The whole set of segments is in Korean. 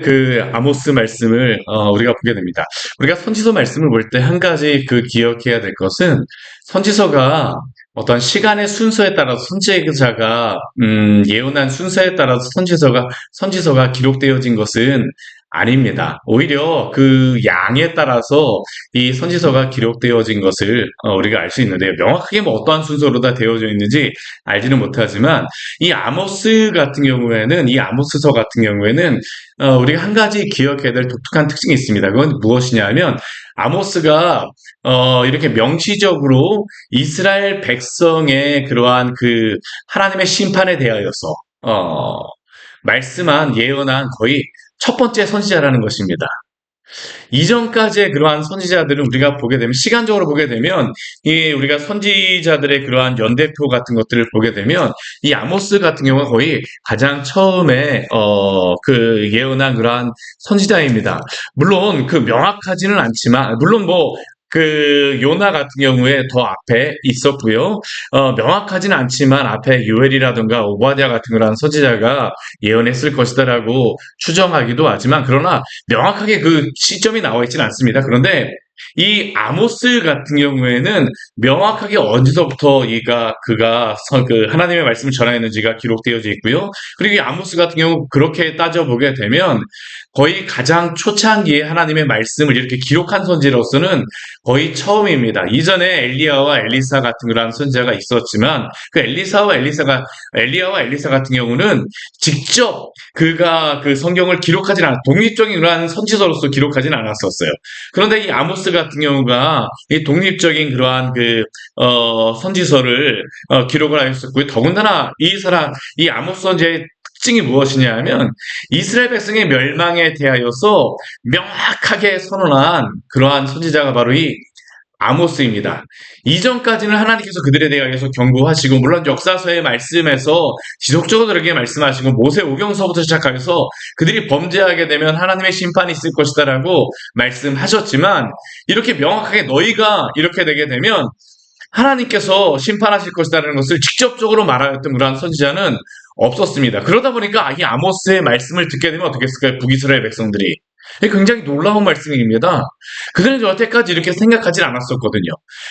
그 아모스 말씀을 우리가 보게 됩니다. 우리가 선지서 말씀을 볼 때 한 가지 기억해야 될 것은 선지서가 어떤 시간의 순서에 따라서 선지자가 예언한 순서에 따라서 선지서가 기록되어진 것은 아닙니다. 오히려 그 양에 따라서 이 선지서가 기록되어진 것을 우리가 알 수 있는데요. 명확하게 뭐 어떠한 순서로 다 되어져 있는지 알지는 못하지만 이 아모스서 같은 경우에는 우리가 한 가지 기억해야 될 독특한 특징이 있습니다. 그건 무엇이냐면, 아모스가, 이렇게 명시적으로 이스라엘 백성의 그러한 하나님의 심판에 대하여서, 예언한 거의 첫 번째 선지자라는 것입니다. 이전까지의 그러한 선지자들은 우리가 보게 되면, 시간적으로 보게 되면, 우리가 선지자들의 그러한 연대표 같은 것들을 보게 되면, 이 아모스 같은 경우가 거의 가장 처음에, 예언한 그러한 선지자입니다. 물론 명확하지는 않지만, 물론 요나 같은 경우에 더 앞에 있었고요. 명확하지는 않지만 앞에 요엘이라든가 오바댜 같은 그런 선지자가 예언했을 것이다라고 추정하기도 하지만, 그러나 명확하게 그 시점이 나와 있지는 않습니다. 그런데 이 아모스 같은 경우에는 명확하게 언제서부터 하나님의 말씀을 전하였는지가 기록되어져 있고요. 그리고 이 아모스 같은 경우 그렇게 따져보게 되면 거의 가장 초창기에 하나님의 말씀을 이렇게 기록한 선지로서는 거의 처음입니다. 이전에 엘리야와 엘리사 같은 그런 선지자가 있었지만, 엘리야와 엘리사 같은 경우는 직접 그가 그 성경을 독립적인 그러한 선지서로서 기록하지는 않았었어요. 그런데 이 아모스 같은 경우가 이 독립적인 그러한 선지서를 기록을 하였었고요. 더군다나 이 아모스 선지의 특징이 무엇이냐 하면, 이스라엘 백성의 멸망에 대하여서 명확하게 선언한 그러한 선지자가 바로 이 아모스입니다. 이전까지는 하나님께서 그들에 대하여서 경고하시고, 물론 역사서의 말씀에서 지속적으로 그렇게 말씀하시고, 모세오경서부터 시작하여서 그들이 범죄하게 되면 하나님의 심판이 있을 것이다라고 말씀하셨지만, 이렇게 명확하게 너희가 이렇게 되게 되면 하나님께서 심판하실 것이다라는 것을 직접적으로 말하였던 그러한 선지자는 없었습니다. 그러다 보니까 이 아모스의 말씀을 듣게 되면 어떻게 했을까요? 북이스라엘 백성들이. 굉장히 놀라운 말씀입니다. 그들은 여태까지 이렇게 생각하지 않았었거든요.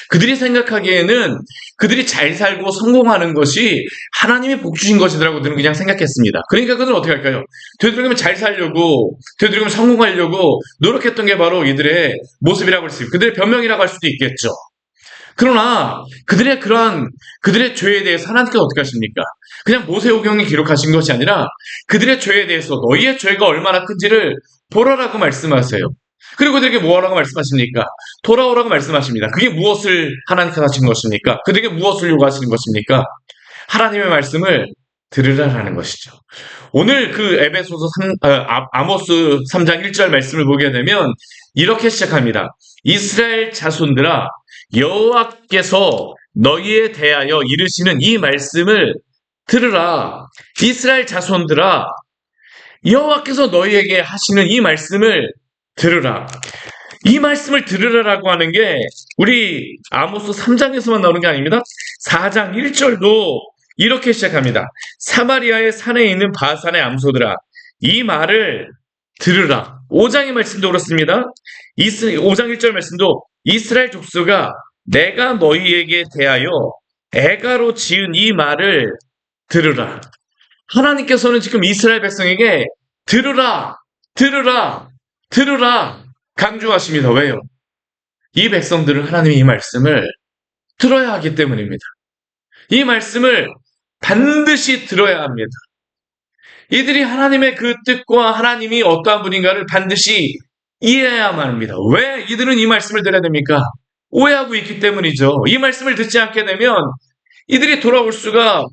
그들이 생각하기에는 그들이 잘 살고 성공하는 것이 하나님이 복 주신 것이라고 그들은 그냥 생각했습니다. 그러니까 그들은 어떻게 할까요? 되도록이면 잘 살려고, 되도록이면 성공하려고 노력했던 게 바로 이들의 모습이라고 할 수 있고, 그들의 변명이라고 할 수도 있겠죠. 그러나 그들의 죄에 대해서 하나님께서 어떻게 하십니까? 그냥 모세오경이 기록하신 것이 아니라 그들의 죄에 대해서 너희의 죄가 얼마나 큰지를 보라라고 말씀하세요. 그리고 그들에게 뭐라고 말씀하십니까? 돌아오라고 말씀하십니다. 그게 무엇을 하나님께서 하신 것입니까? 그들에게 무엇을 요구하시는 것입니까? 하나님의 말씀을 들으라라는 것이죠. 오늘 아모스 3장 1절 말씀을 보게 되면 이렇게 시작합니다. 이스라엘 자손들아, 여호와께서 너희에 대하여 이르시는 이 말씀을 들으라. 이스라엘 자손들아, 여호와께서 너희에게 하시는 이 말씀을 들으라. 이 말씀을 들으라라고 하는 게 우리 아모스 3장에서만 나오는 게 아닙니다. 4장 1절도 이렇게 시작합니다. 사마리아의 산에 있는 바산의 암소들아, 이 말을 들으라. 5장의 말씀도 그렇습니다. 5장 1절 말씀도 이스라엘 족속아, 내가 너희에게 대하여 애가로 지은 이 말을 들으라. 하나님께서는 지금 이스라엘 백성에게 들으라, 들으라, 들으라 강조하십니다. 왜요? 이 백성들은 하나님의 이 말씀을 들어야 하기 때문입니다. 이 말씀을 반드시 들어야 합니다. 이들이 하나님의 그 뜻과 하나님이 어떠한 분인가를 반드시 이해해야만 합니다. 왜 이들은 이 말씀을 들어야 됩니까? 오해하고 있기 때문이죠. 이 말씀을 듣지 않게 되면 이들이 돌아올 수가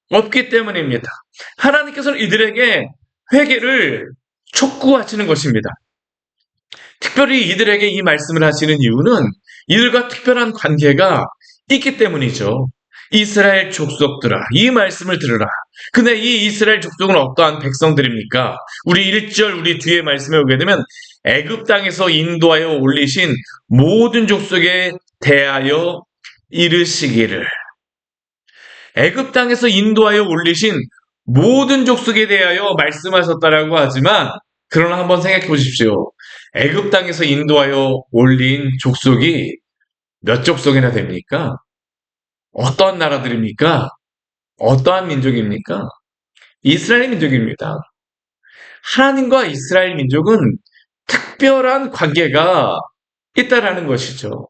없기 때문입니다. 하나님께서는 이들에게 회개를 촉구하시는 것입니다. 특별히 이들에게 이 말씀을 하시는 이유는 이들과 특별한 관계가 있기 때문이죠. 이스라엘 족속들아, 이 말씀을 들으라. 근데 이 이스라엘 족속은 어떠한 백성들입니까? 우리 1절 우리 뒤에 말씀에 오게 되면 애굽 땅에서 인도하여 올리신 모든 족속에 대하여 이르시기를. 애굽 땅에서 인도하여 올리신 모든 족속에 대하여 말씀하셨다라고 하지만, 그러나 한번 생각해 보십시오. 애굽 땅에서 인도하여 올린 족속이 몇 족속이나 됩니까? 어떠한 나라들입니까? 어떠한 민족입니까? 이스라엘 민족입니다. 하나님과 이스라엘 민족은 특별한 관계가 있다라는 것이죠.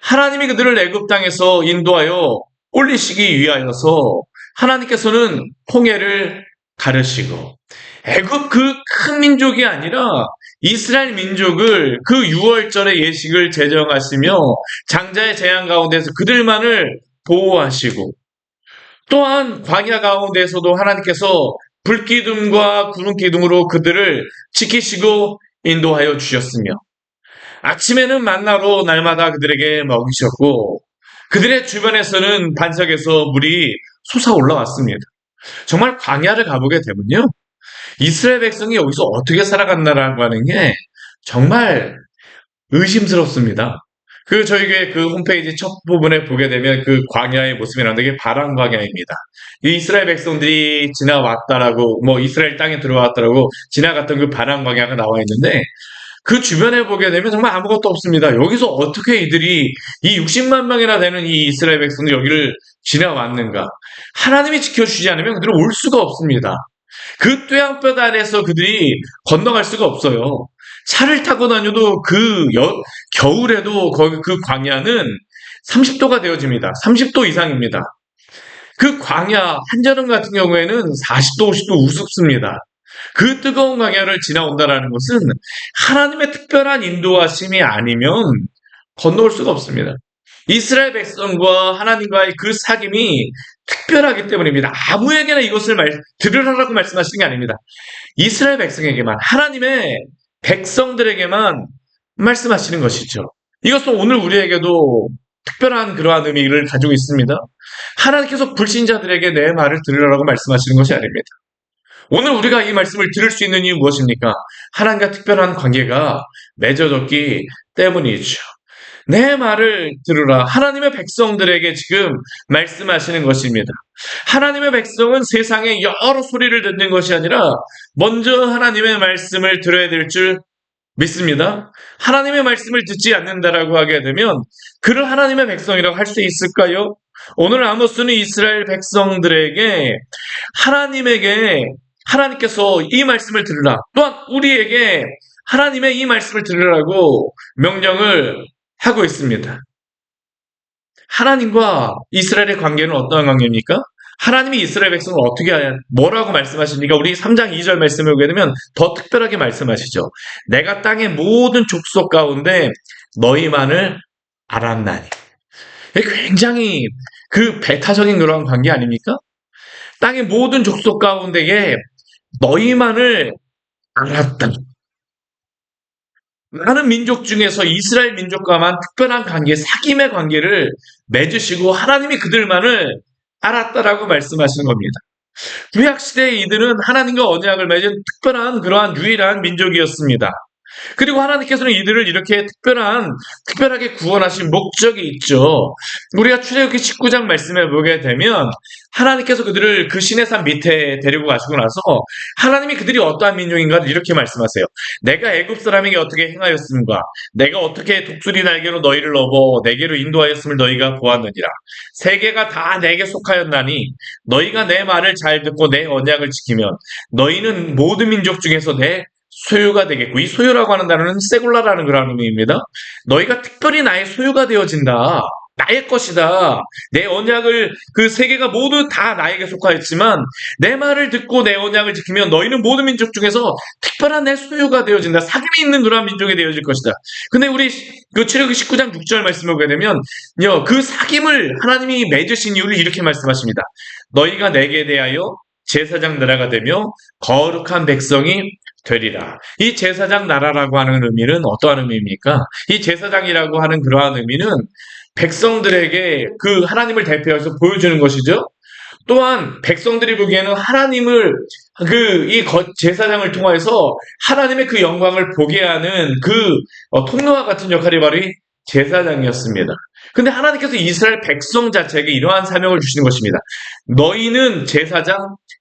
하나님이 그들을 애굽 땅에서 인도하여 올리시기 위하여서 하나님께서는 홍해를 가르시고 애굽 그 큰 민족이 아니라 이스라엘 민족을 그 유월절의 예식을 제정하시며 장자의 재앙 가운데서 그들만을 보호하시고 또한 광야 가운데서도 하나님께서 불기둥과 구름기둥으로 그들을 지키시고 인도하여 주셨으며 아침에는 만나로 날마다 그들에게 먹이셨고 그들의 주변에서는 반석에서 물이 솟아 올라왔습니다. 정말 광야를 가보게 되면요. 이스라엘 백성이 여기서 어떻게 살아갔나라고 하는 게 정말 의심스럽습니다. 저희 교회 그 홈페이지 첫 부분에 보게 되면 그 광야의 모습이라는 게 바람 광야입니다. 이 이스라엘 백성들이 지나왔다라고, 이스라엘 땅에 들어왔다라고 지나갔던 그 바람 광야가 나와 있는데, 그 주변에 보게 되면 정말 아무것도 없습니다. 여기서 어떻게 이들이 이 60만 명이나 되는 이 이스라엘 백성들이 여기를 지나왔는가? 하나님이 지켜주지 않으면 그들은 올 수가 없습니다. 그 뙤양볕 아래서 그들이 건너갈 수가 없어요. 차를 타고 다녀도 겨울에도 거기 그 광야는 30도가 되어집니다. 30도 이상입니다. 그 광야, 한여름 같은 경우에는 40도, 50도 우습습니다. 그 뜨거운 광야를 지나온다라는 것은 하나님의 특별한 인도하심이 아니면 건너올 수가 없습니다. 이스라엘 백성과 하나님과의 그 사귐이 특별하기 때문입니다. 아무에게나 이것을 들으라고 말씀하시는 게 아닙니다. 이스라엘 백성에게만, 하나님의 백성들에게만 말씀하시는 것이죠. 이것은 오늘 우리에게도 특별한 그러한 의미를 가지고 있습니다. 하나님께서 불신자들에게 내 말을 들으라고 말씀하시는 것이 아닙니다. 오늘 우리가 이 말씀을 들을 수 있는 이유 무엇입니까? 하나님과 특별한 관계가 맺어졌기 때문이죠. 내 말을 들으라. 하나님의 백성들에게 지금 말씀하시는 것입니다. 하나님의 백성은 세상에 여러 소리를 듣는 것이 아니라 먼저 하나님의 말씀을 들어야 될 줄 믿습니다. 하나님의 말씀을 듣지 않는다라고 하게 되면 그를 하나님의 백성이라고 할 수 있을까요? 오늘 아모스는 이스라엘 백성들에게 하나님께서 이 말씀을 들으라. 또한 우리에게 하나님의 이 말씀을 들으라고 명령을 하고 있습니다. 하나님과 이스라엘의 관계는 어떠한 관계입니까? 하나님이 이스라엘 백성을 뭐라고 말씀하십니까? 우리 3장 2절 말씀을 보게 되면 더 특별하게 말씀하시죠. 내가 땅의 모든 족속 가운데 너희만을 알았나니. 굉장히 그 배타적인 그러한 관계 아닙니까? 땅의 모든 족속 가운데에 너희만을 알았다. 많은 민족 중에서 이스라엘 민족과만 특별한 관계, 사귐의 관계를 맺으시고 하나님이 그들만을 알았다라고 말씀하시는 겁니다. 구약시대의 이들은 하나님과 언약을 맺은 특별한 그러한 유일한 민족이었습니다. 그리고 하나님께서는 이들을 이렇게 특별하게 구원하신 목적이 있죠. 우리가 출애굽기 19장 말씀에 보게 되면 하나님께서 그들을 그 시내산 밑에 데리고 가시고 나서 하나님이 그들이 어떠한 민족인가를 이렇게 말씀하세요. 내가 애굽 사람에게 어떻게 행하였음과 내가 어떻게 독수리 날개로 너희를 업어 내게로 인도하였음을 너희가 보았느니라. 세계가 다 내게 속하였나니 너희가 내 말을 잘 듣고 내 언약을 지키면 너희는 모든 민족 중에서 내 소유가 되겠고, 이 소유라고 하는 단어는 세굴라라는 그런 의미입니다. 너희가 특별히 나의 소유가 되어진다. 나의 것이다. 내 언약을 그 세계가 모두 다 나에게 속하였지만 내 말을 듣고 내 언약을 지키면 너희는 모든 민족 중에서 특별한 내 소유가 되어진다. 사귐이 있는 그러한 민족이 되어질 것이다. 근데 우리 그 출애굽기 19장 6절 말씀을 보게 되면 그 사귐을 하나님이 맺으신 이유를 이렇게 말씀하십니다. 너희가 내게 대하여 제사장 나라가 되며 거룩한 백성이 되리라. 이 제사장 나라라고 하는 의미는 어떠한 의미입니까? 이 제사장이라고 하는 그러한 의미는 백성들에게 그 하나님을 대표해서 보여주는 것이죠. 또한 백성들이 보기에는 하나님을 이 제사장을 통해서 하나님의 그 영광을 보게 하는 통로와 같은 역할이 바로 이 제사장이었습니다. 근데 하나님께서 이스라엘 백성 자체에게 이러한 사명을 주시는 것입니다. 너희는 제사장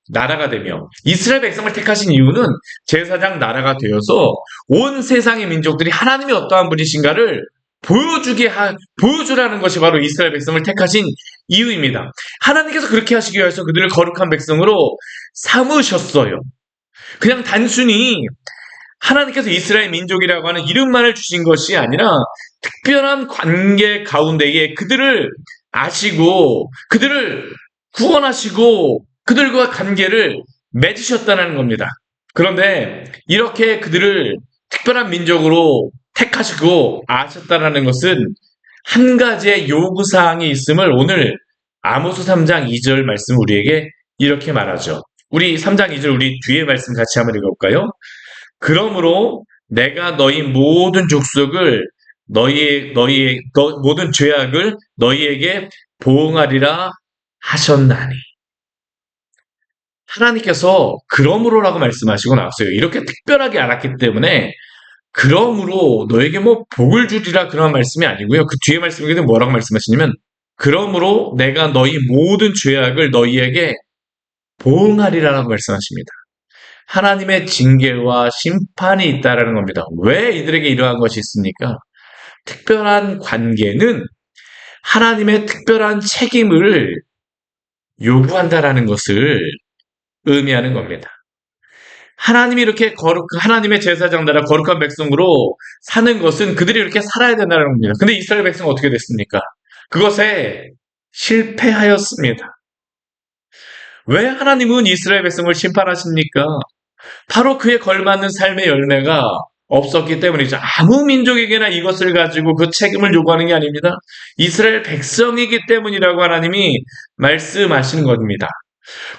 나라가 되며, 이스라엘 백성을 택하신 이유는 제사장 나라가 되어서 온 세상의 민족들이 하나님이 어떠한 분이신가를 보여주라는 것이 바로 이스라엘 백성을 택하신 이유입니다. 하나님께서 그렇게 하시기 위해서 그들을 거룩한 백성으로 삼으셨어요. 그냥 단순히 하나님께서 이스라엘 민족이라고 하는 이름만을 주신 것이 아니라 특별한 관계 가운데에 그들을 아시고 그들을 구원하시고 그들과 관계를 맺으셨다는 겁니다. 그런데 이렇게 그들을 특별한 민족으로 택하시고 아셨다는 것은 한 가지의 요구사항이 있음을 오늘 아모스 3장 2절 말씀 우리에게 이렇게 말하죠. 우리 3장 2절 우리 뒤에 말씀 같이 한번 읽어볼까요? 그러므로 내가 너희 모든 족속을 너희의 모든 죄악을 너희에게 보응하리라 하셨나니. 하나님께서 그러므로라고 말씀하시고 나왔어요. 이렇게 특별하게 알았기 때문에 그러므로 너에게 뭐 복을 주리라 그런 말씀이 아니고요. 그 뒤에 말씀에도 뭐라고 말씀하시냐면 그러므로 내가 너희 모든 죄악을 너희에게 보응하리라라고 말씀하십니다. 하나님의 징계와 심판이 있다라는 겁니다. 왜 이들에게 이러한 것이 있습니까? 특별한 관계는 하나님의 특별한 책임을 요구한다라는 것을 의미하는 겁니다. 하나님이 이렇게 하나님의 제사장 나라 거룩한 백성으로 사는 것은 그들이 이렇게 살아야 된다는 겁니다. 근데 이스라엘 백성은 어떻게 됐습니까? 그것에 실패하였습니다. 왜 하나님은 이스라엘 백성을 심판하십니까? 바로 그에 걸맞는 삶의 열매가 없었기 때문이죠. 아무 민족에게나 이것을 가지고 그 책임을 요구하는 게 아닙니다. 이스라엘 백성이기 때문이라고 하나님이 말씀하시는 겁니다.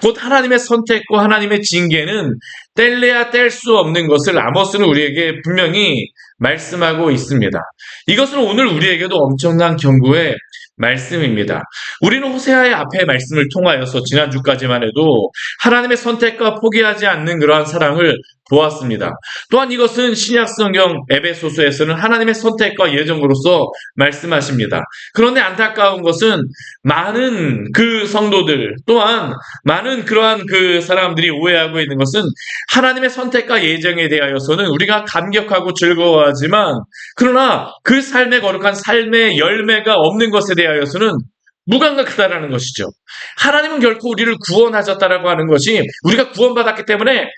곧 하나님의 선택과 하나님의 징계는 뗄래야 뗄 수 없는 것을 아모스는 우리에게 분명히 말씀하고 있습니다. 이것은 오늘 우리에게도 엄청난 경고의 말씀입니다. 우리는 호세아의 앞에 말씀을 통하여서 지난주까지만 해도 하나님의 선택과 포기하지 않는 그러한 사랑을 보았습니다. 또한 이것은 신약 성경 에베소서에서는 하나님의 선택과 예정으로서 말씀하십니다. 그런데 안타까운 것은 많은 그 성도들 또한 많은 그러한 그 사람들이 오해하고 있는 것은 하나님의 선택과 예정에 대하여서는 우리가 감격하고 즐거워하지만 그러나 그 삶의 거룩한 삶의 열매가 없는 것에 대하여서는 무감각하다라는 것이죠. 하나님은 결코 우리를 구원하셨다라고 하는 것이 우리가 구원받았기 때문에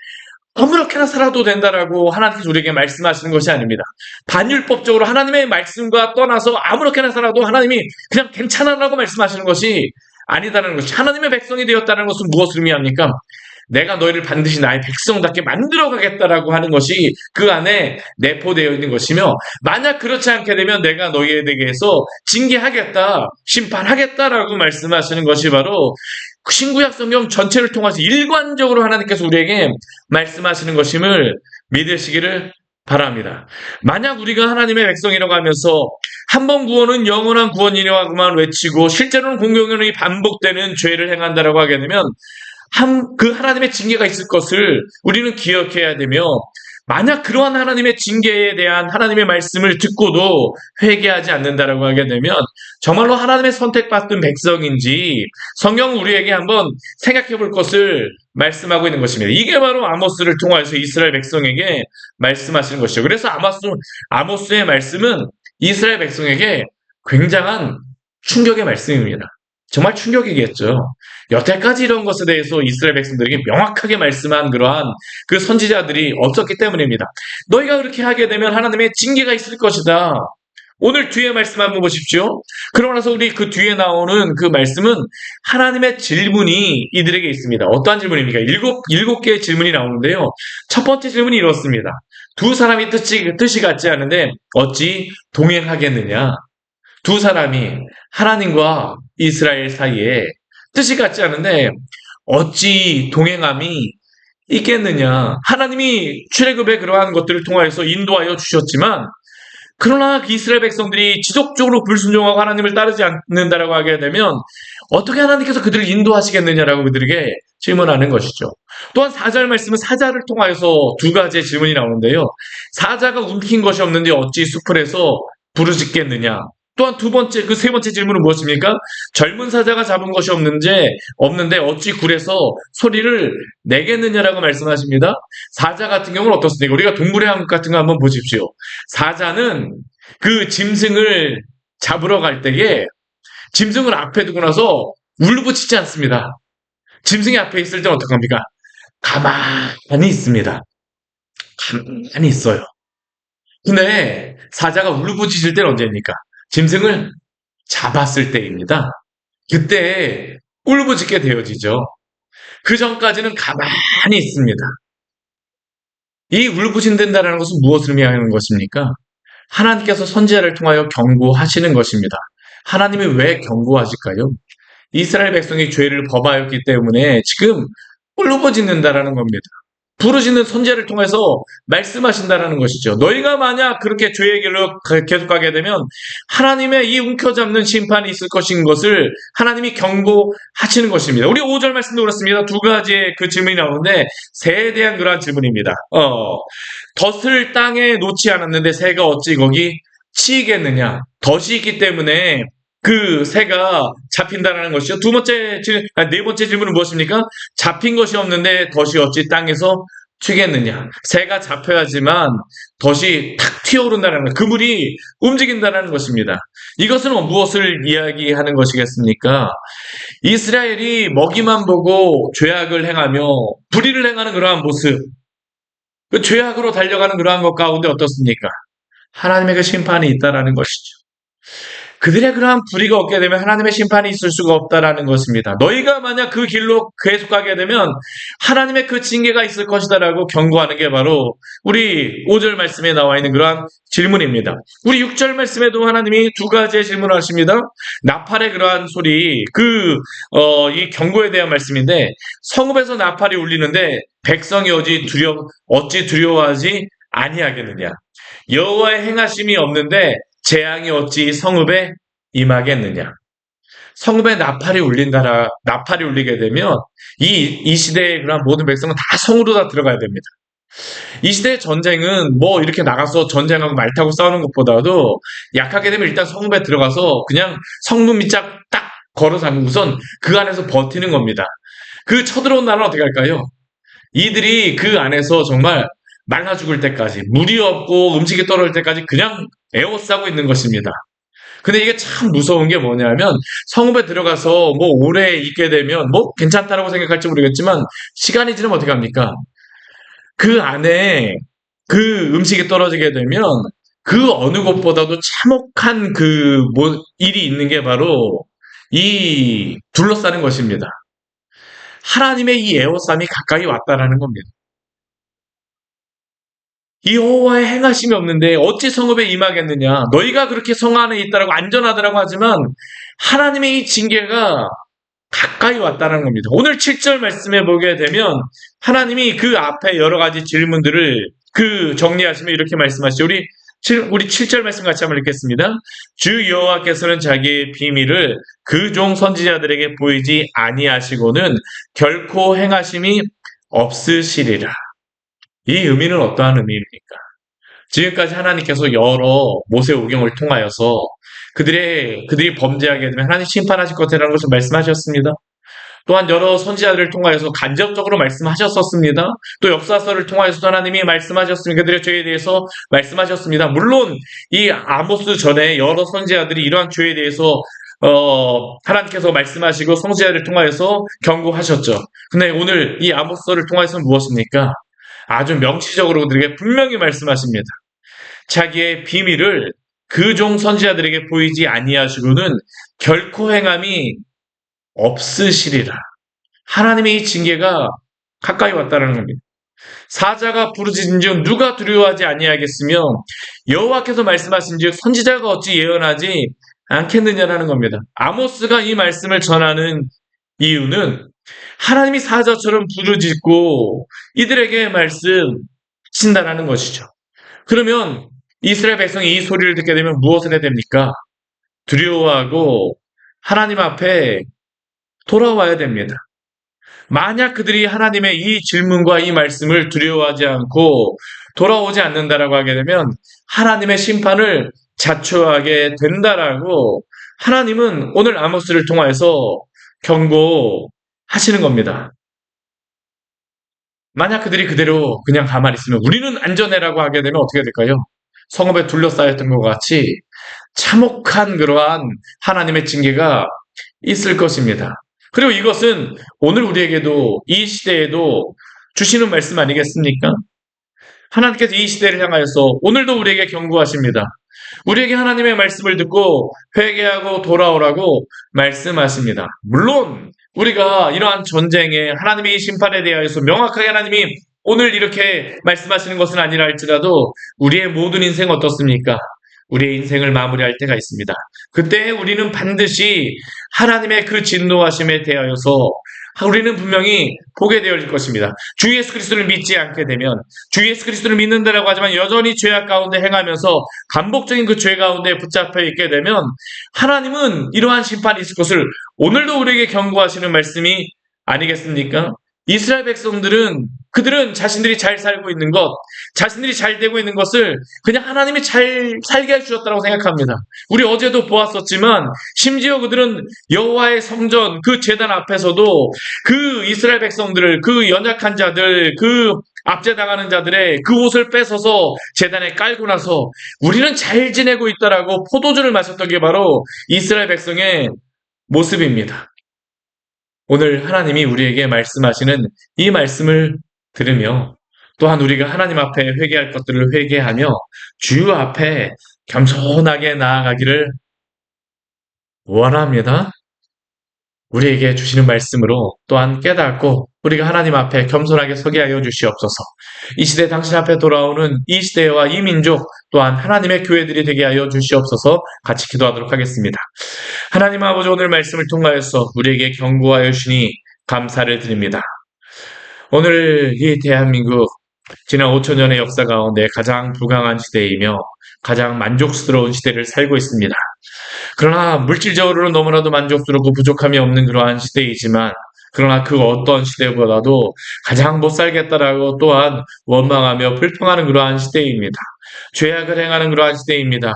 아무렇게나 살아도 된다라고 하나님께서 우리에게 말씀하시는 것이 아닙니다. 반율법적으로 하나님의 말씀과 떠나서 아무렇게나 살아도 하나님이 그냥 괜찮아라고 말씀하시는 것이 아니다라는 것이 하나님의 백성이 되었다는 것은 무엇을 의미합니까? 내가 너희를 반드시 나의 백성답게 만들어 가겠다라고 하는 것이 그 안에 내포되어 있는 것이며 만약 그렇지 않게 되면 내가 너희에 대해서 징계하겠다, 심판하겠다라고 말씀하시는 것이 바로 신구약 성경 전체를 통해서 일관적으로 하나님께서 우리에게 말씀하시는 것임을 믿으시기를 바랍니다. 만약 우리가 하나님의 백성이라고 하면서 한 번 구원은 영원한 구원이라고만 외치고 실제로는 공경연이 반복되는 죄를 행한다라고 하게 되면 그 하나님의 징계가 있을 것을 우리는 기억해야 되며 만약 그러한 하나님의 징계에 대한 하나님의 말씀을 듣고도 회개하지 않는다라고 하게 되면 정말로 하나님의 선택받은 백성인지 성경은 우리에게 한번 생각해 볼 것을 말씀하고 있는 것입니다. 이게 바로 아모스를 통해서 이스라엘 백성에게 말씀하시는 것이죠. 그래서 아모스의 말씀은 이스라엘 백성에게 굉장한 충격의 말씀입니다. 정말 충격이겠죠. 여태까지 이런 것에 대해서 이스라엘 백성들에게 명확하게 말씀한 그러한 그 선지자들이 없었기 때문입니다. 너희가 그렇게 하게 되면 하나님의 징계가 있을 것이다. 오늘 뒤에 말씀 한번 보십시오. 그러고 나서 우리 그 뒤에 나오는 그 말씀은 하나님의 질문이 이들에게 있습니다. 어떠한 질문입니까? 일곱 개의 질문이 나오는데요. 첫 번째 질문이 이렇습니다. 두 사람이 뜻이 같지 않은데 어찌 동행하겠느냐? 두 사람이 하나님과 이스라엘 사이에 뜻이 같지 않은데 어찌 동행함이 있겠느냐. 하나님이 출애굽의 그러한 것들을 통하여서 인도하여 주셨지만 그러나 이스라엘 백성들이 지속적으로 불순종하고 하나님을 따르지 않는다라고 하게 되면 어떻게 하나님께서 그들을 인도하시겠느냐라고 그들에게 질문하는 것이죠. 또한 4절 말씀은 사자를 통하여서 두 가지의 질문이 나오는데요. 사자가 움킨 것이 없는데 어찌 수풀에서 부르짖겠느냐? 또한 두 번째, 그 세 번째 질문은 무엇입니까? 젊은 사자가 잡은 것이 없는데 어찌 굴에서 소리를 내겠느냐라고 말씀하십니다. 사자 같은 경우는 어떻습니까? 우리가 동물의 왕국 같은 거 한번 보십시오. 사자는 그 짐승을 잡으러 갈 때에 짐승을 앞에 두고 나서 울부짖지 않습니다. 짐승이 앞에 있을 때는 어떡합니까? 가만히 있습니다. 가만히 있어요. 근데 사자가 울부짖을 때는 언제입니까? 짐승을 잡았을 때입니다. 그때 울부짖게 되어지죠. 그 전까지는 가만히 있습니다. 이 울부짖는다는 것은 무엇을 의미하는 것입니까? 하나님께서 선지자를 통하여 경고하시는 것입니다. 하나님이 왜 경고하실까요? 이스라엘 백성이 죄를 범하였기 때문에 지금 울부짖는다라는 겁니다. 부르짖는 선지자를 통해서 말씀하신다라는 것이죠. 너희가 만약 그렇게 죄의 길로 계속 가게 되면 하나님의 이 움켜잡는 심판이 있을 것인 것을 하나님이 경고하시는 것입니다. 우리 5절 말씀도 그렇습니다. 두 가지의 그 질문이 나오는데 새에 대한 그러한 질문입니다. 덫을 땅에 놓지 않았는데 새가 어찌 거기 치이겠느냐. 덫이 있기 때문에 그 새가 잡힌다는 것이죠. 네 번째 질문은 무엇입니까? 잡힌 것이 없는데 덫이 어찌 땅에서 튀겠느냐. 새가 잡혀야지만 덫이 탁 튀어오른다는 것, 그물이 움직인다는 것입니다. 이것은 무엇을 이야기하는 것이겠습니까? 이스라엘이 먹이만 보고 죄악을 행하며 불의를 행하는 그러한 모습, 그 죄악으로 달려가는 그러한 것 가운데 어떻습니까? 하나님의 그 심판이 있다라는 것이죠. 그들의 그러한 불의가 없게 되면 하나님의 심판이 있을 수가 없다라는 것입니다. 너희가 만약 그 길로 계속 가게 되면 하나님의 그 징계가 있을 것이다라고 경고하는 게 바로 우리 5절 말씀에 나와 있는 그러한 질문입니다. 우리 6절 말씀에도 하나님이 두 가지의 질문을 하십니다. 나팔의 그러한 소리, 이 경고에 대한 말씀인데, 성읍에서 나팔이 울리는데 백성이 어찌 두려워하지 아니하겠느냐. 여호와의 행하심이 없는데 재앙이 어찌 성읍에 임하겠느냐. 성읍에 나팔이 울리게 되면 이 시대의 그런 모든 백성은 다 성으로 다 들어가야 됩니다. 이 시대의 전쟁은 이렇게 나가서 전쟁하고 말 타고 싸우는 것보다도 약하게 되면 일단 성읍에 들어가서 그냥 성문 밑짝 딱 걸어서 하면 우선 그 안에서 버티는 겁니다. 그 쳐들어온 나라는 어떻게 할까요? 이들이 그 안에서 정말 말라 죽을 때까지, 물이 없고 음식이 떨어질 때까지 그냥 에워싸고 있는 것입니다. 근데 이게 참 무서운 게 뭐냐면 성읍에 들어가서 오래 있게 되면 괜찮다라고 생각할지 모르겠지만 시간이 지나면 어떻게 합니까? 그 안에 그 음식이 떨어지게 되면 그 어느 곳보다도 참혹한 일이 있는 게 바로 이 둘러싸는 것입니다. 하나님의 이 에워싸움이 가까이 왔다라는 겁니다. 여호와의 행하심이 없는데 어찌 성읍에 임하겠느냐. 너희가 그렇게 성 안에 있다라고 안전하다라고 하지만 하나님의 이 징계가 가까이 왔다는 겁니다. 오늘 7절 말씀에 보게 되면 하나님이 그 앞에 여러 가지 질문들을 정리하시며 이렇게 말씀하시죠. 우리 7절 말씀 같이 한번 읽겠습니다. 주 여호와께서는 자기의 비밀을 그 종 선지자들에게 보이지 아니하시고는 결코 행하심이 없으시리라. 이 의미는 어떠한 의미입니까? 지금까지 하나님께서 여러 모세 오경을 통하여서 그들이 범죄하게 되면 하나님 심판하실 것이라는 것을 말씀하셨습니다. 또한 여러 선지자들을 통하여서 간접적으로 말씀하셨었습니다. 또 역사서를 통하여서도 하나님이 말씀하셨습니다. 그들의 죄에 대해서 말씀하셨습니다. 물론 이 아모스 전에 여러 선지자들이 이러한 죄에 대해서 하나님께서 말씀하시고 선지자를 통하여서 경고하셨죠. 근데 오늘 이 아모스서를 통하여서는 무엇입니까? 아주 명시적으로 그들에게 분명히 말씀하십니다. 자기의 비밀을 그 종 선지자들에게 보이지 아니하시고는 결코 행함이 없으시리라. 하나님의 이 징계가 가까이 왔다는 겁니다. 사자가 부르짖은즉 누가 두려워하지 아니하겠으며 여호와께서 말씀하신즉 선지자가 어찌 예언하지 않겠느냐라는 겁니다. 아모스가 이 말씀을 전하는 이유는 하나님이 사자처럼 부르짖고 이들에게 말씀하신다라는 것이죠. 그러면 이스라엘 백성이 이 소리를 듣게 되면 무엇을 해야 됩니까? 두려워하고 하나님 앞에 돌아와야 됩니다. 만약 그들이 하나님의 이 질문과 이 말씀을 두려워하지 않고 돌아오지 않는다라고 하게 되면 하나님의 심판을 자초하게 된다라고 하나님은 오늘 아모스를 통하여서 경고하시는 겁니다. 만약 그들이 그대로 그냥 가만히 있으면 우리는 안전해라고 하게 되면 어떻게 될까요? 성읍에 둘러싸였던 것 같이 참혹한 그러한 하나님의 징계가 있을 것입니다. 그리고 이것은 오늘 우리에게도 이 시대에도 주시는 말씀 아니겠습니까? 하나님께서 이 시대를 향하여서 오늘도 우리에게 경고하십니다. 우리에게 하나님의 말씀을 듣고 회개하고 돌아오라고 말씀하십니다. 물론 우리가 이러한 전쟁에 하나님의 심판에 대하여서 명확하게 하나님이 오늘 이렇게 말씀하시는 것은 아니라 할지라도 우리의 모든 인생 어떻습니까? 우리의 인생을 마무리할 때가 있습니다. 그때 우리는 반드시 하나님의 그 진노하심에 대하여서 우리는 분명히 보게 되어질 것입니다. 주 예수 그리스도를 믿지 않게 되면, 주 예수 그리스도를 믿는다라고 하지만 여전히 죄악 가운데 행하면서 반복적인 그 죄 가운데 붙잡혀 있게 되면 하나님은 이러한 심판이 있을 것을 오늘도 우리에게 경고하시는 말씀이 아니겠습니까? 이스라엘 백성들은 그들은 자신들이 잘 살고 있는 것, 자신들이 잘 되고 있는 것을 그냥 하나님이 잘 살게 해주셨다고 생각합니다. 우리 어제도 보았었지만 심지어 그들은 여호와의 성전 그 제단 앞에서도 그 이스라엘 백성들을, 그 연약한 자들, 그 압제당하는 자들의 그 옷을 뺏어서 제단에 깔고 나서 우리는 잘 지내고 있다라고 포도주를 마셨던 게 바로 이스라엘 백성의 모습입니다. 오늘 하나님이 우리에게 말씀하시는 이 말씀을 들으며 또한 우리가 하나님 앞에 회개할 것들을 회개하며 주 앞에 겸손하게 나아가기를 원합니다. 우리에게 주시는 말씀으로 또한 깨닫고 우리가 하나님 앞에 겸손하게 서게 하여 주시옵소서. 이 시대 당신 앞에 돌아오는 이 시대와 이 민족 또한 하나님의 교회들이 되게 하여 주시옵소서. 같이 기도하도록 하겠습니다. 하나님 아버지, 오늘 말씀을 통하여서 우리에게 경고하여 주시니 감사를 드립니다. 오늘 이 대한민국 지난 5천년의 역사 가운데 가장 부강한 시대이며 가장 만족스러운 시대를 살고 있습니다. 그러나 물질적으로는 너무나도 만족스럽고 부족함이 없는 그러한 시대이지만, 그러나 그 어떤 시대보다도 가장 못 살겠다라고 또한 원망하며 불평하는 그러한 시대입니다. 죄악을 행하는 그러한 시대입니다.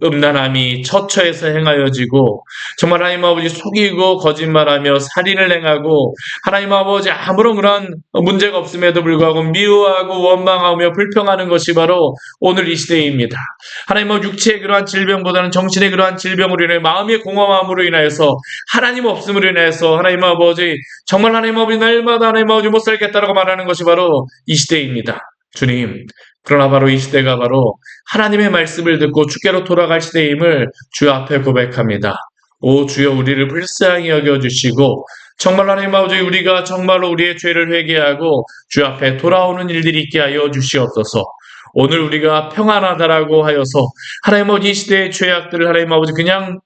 음란함이 처처에서 행하여지고 정말 하나님 아버지 속이고 거짓말하며 살인을 행하고 하나님 아버지 아무런 그런 문제가 없음에도 불구하고 미워하고 원망하며 불평하는 것이 바로 오늘 이 시대입니다. 하나님 아버지 육체의 그러한 질병보다는 정신의 그러한 질병으로 인해 마음의 공허함으로 인하여서 하나님 없음으로 인해서 하나님 아버지 정말 하나님 아버지 날마다 하나님 아버지 못 살겠다라고 말하는 것이 바로 이 시대입니다. 주님, 그러나 바로 이 시대가 바로 하나님의 말씀을 듣고 주께로 돌아갈 시대임을 주 앞에 고백합니다. 오 주여, 우리를 불쌍히 여겨주시고 정말 하나님 아버지 우리가 정말로 우리의 죄를 회개하고 주 앞에 돌아오는 일들이 있게 하여 주시옵소서. 오늘 우리가 평안하다라고 하여서 하나님 아버지 이 시대의 죄악들을 하나님 아버지 그냥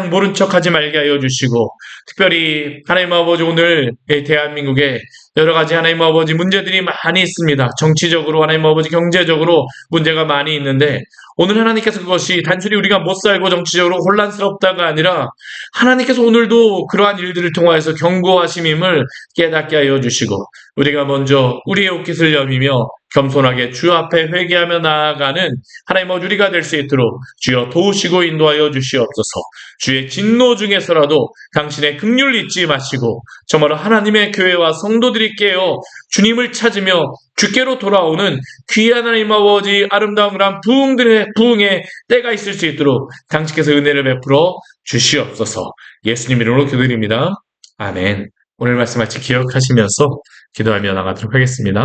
모른 척하지 말게 하여 주시고, 특별히 하나님 아버지 오늘 대한민국에 여러 가지 하나님 아버지 문제들이 많이 있습니다. 정치적으로 하나님 아버지 경제적으로 문제가 많이 있는데 오늘 하나님께서 그것이 단순히 우리가 못 살고 정치적으로 혼란스럽다가 아니라 하나님께서 오늘도 그러한 일들을 통하여서 경고하심임을 깨닫게 하여 주시고, 우리가 먼저 우리의 옷깃을 여미며 겸손하게 주 앞에 회개하며 나아가는 하나님 아버지 우리가 될 수 있도록 주여 도우시고 인도하여 주시옵소서. 주의 진노 중에서라도 당신의 긍휼 잊지 마시고 정말로 하나님의 교회와 성도들이 깨어 주님을 찾으며 주께로 돌아오는 귀한 하나님 아버지 아름다운 그런 부흥의 때가 있을 수 있도록 당신께서 은혜를 베풀어 주시옵소서. 예수님 이름으로 기도드립니다. 아멘. 오늘 말씀 같이 기억하시면서 기도하며 나가도록 하겠습니다.